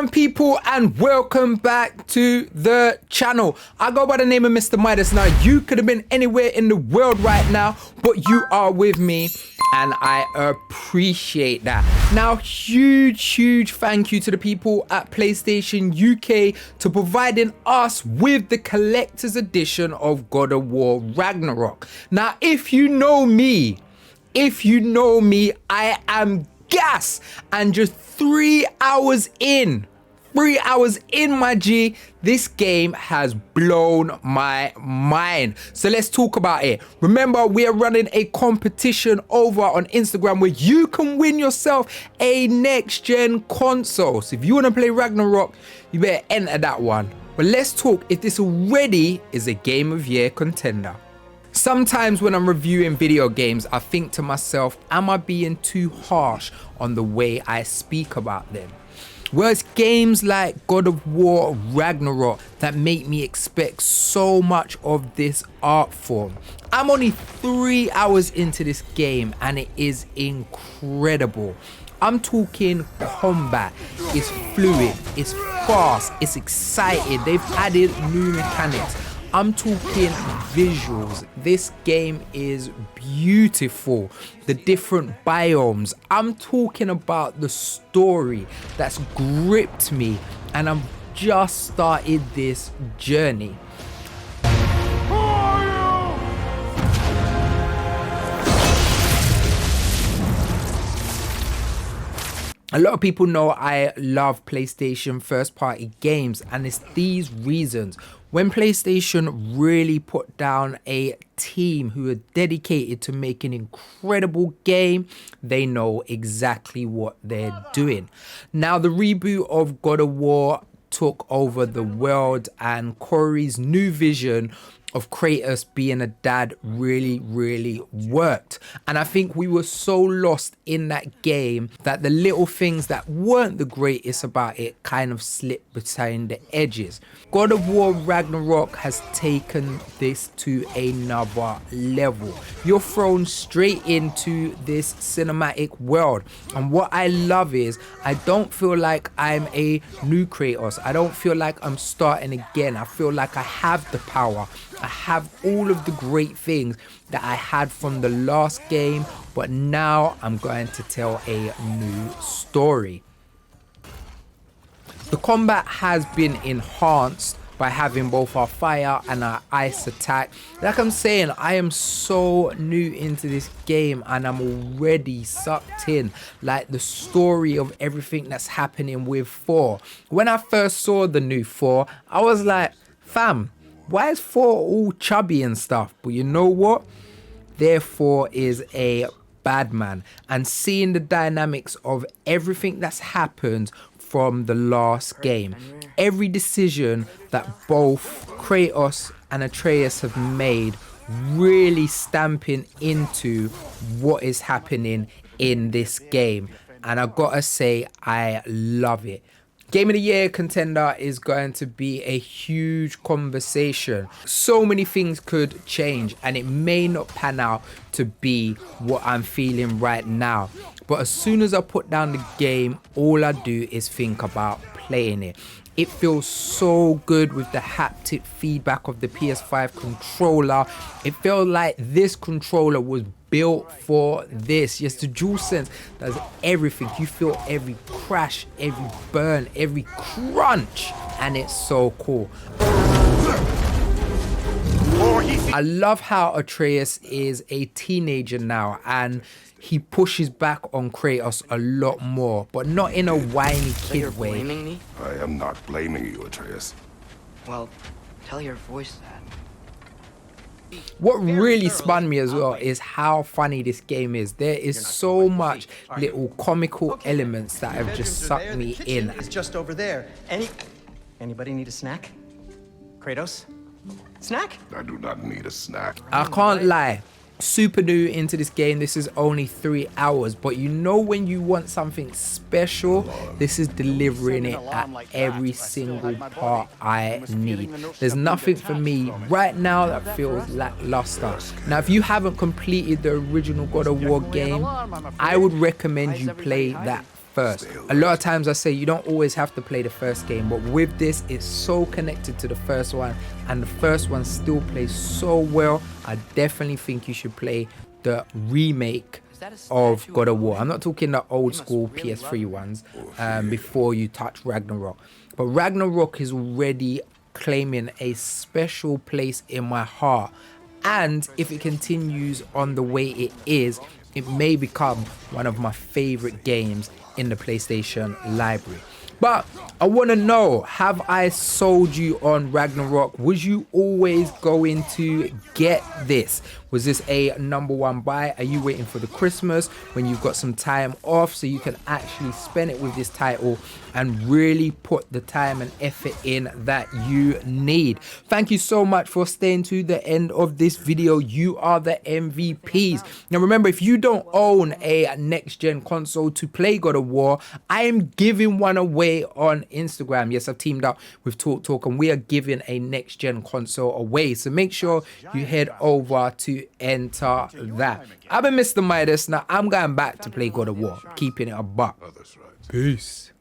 going, people, and welcome back to the channel. I go by the name of Mr. Midas. Now, you could have been anywhere in the world right now, but you are with me, and I appreciate that. Now, huge thank you to the people at PlayStation UK to providing us with the collector's edition of God of War Ragnarok. Now, if you know me, I am gas, and just 3 hours in, my G, this game has blown my mind. So let's talk about it. Remember, we are running a competition over on Instagram where you can win yourself a next-gen console. So if you want to play Ragnarok, you better enter that one. But let's talk if this already is a Game of Year contender. Sometimes when I'm reviewing video games, I think to myself, am I being too harsh on the way I speak about them? Well, it's games like God of War Ragnarok that make me expect so much of this art form. I'm only 3 hours into this game and it is incredible. I'm talking combat, it's fluid, it's fast, it's exciting, they've added new mechanics. I'm talking visuals. This game is beautiful. The different biomes. I'm talking about the story that's gripped me, and I've just started this journey. A lot of people know I love PlayStation first-party games, and it's these reasons. When PlayStation really put down a team who are dedicated to making an incredible game, they know exactly what they're doing. Now, the reboot of God of War took over the world, and Corey's new vision of Kratos being a dad really worked. And I think we were so lost in that game that the little things that weren't the greatest about it kind of slipped between the edges. God of War Ragnarok has taken this to another level. You're thrown straight into this cinematic world. And what I love is I don't feel like I'm a new Kratos. I don't feel like I'm starting again. I feel like I have the power. I have all of the great things that I had from the last game, but now I'm going to tell a new story. The combat has been enhanced by having both our fire and our ice attack. Like I'm saying, I am so new into this game and I'm already sucked in, like the story of everything that's happening with Thor. When I first saw the new Thor, I was like, fam, why is Thor all chubby and stuff? But you know what? Therefore is a bad man. And seeing the dynamics of everything that's happened from the last game. Every decision that both Kratos and Atreus have made really stamping into what is happening in this game. And I gotta say, I love it. Game of the Year contender is going to be a huge conversation. So many things could change and it may not pan out to be what I'm feeling right now. But as soon as I put down the game, all I do is think about playing it. It feels so good with the haptic feedback of the PS5 controller. It felt like this controller was built for this. Yes, the DualSense does everything. You feel every crash, every burn, every crunch, and it's so cool. I love how Atreus is a teenager now and he pushes back on Kratos a lot more, but not in a whiny kid way. Blaming me? I am not blaming you, Atreus. Well, tell your voice that. What really spun me as well is how funny this game is. There is so much little comical elements that have just sucked me in. It's just over there. Anybody need a snack? Kratos? Snack? I do not need a snack. I can't lie. Super new into this game. This is only 3 hours, but you know when you want something special, this is delivering it at every single part I need. There's nothing for me right now that feels lackluster. Now, if you haven't completed the original God of War game, I would recommend you play that first. A lot of times I say you don't always have to play the first game, but with this, it's so connected to the first one, and the first one still plays so well. I definitely think you should play the remake of God of War. I'm not talking the old school PS3 ones before you touch Ragnarok, but Ragnarok is already claiming a special place in my heart, and if it continues on the way it is, it may become one of my favorite games in the PlayStation library. But I want to know, have I sold you on Ragnarok? Was you always going to get this? Was this a #1 buy? Are you waiting for the Christmas when you've got some time off so you can actually spend it with this title and really put the time and effort in that you need? Thank you so much for staying to the end of this video. You are the MVPs. Now remember, if you don't own a next-gen console to play God of War, I am giving one away on Instagram. Yes, I've teamed up with TalkTalk and we are giving a next-gen console away. So make sure you head over to enter that. I've been Mr. Midas. Now I'm going back to play God of War, keeping it a buck. Peace.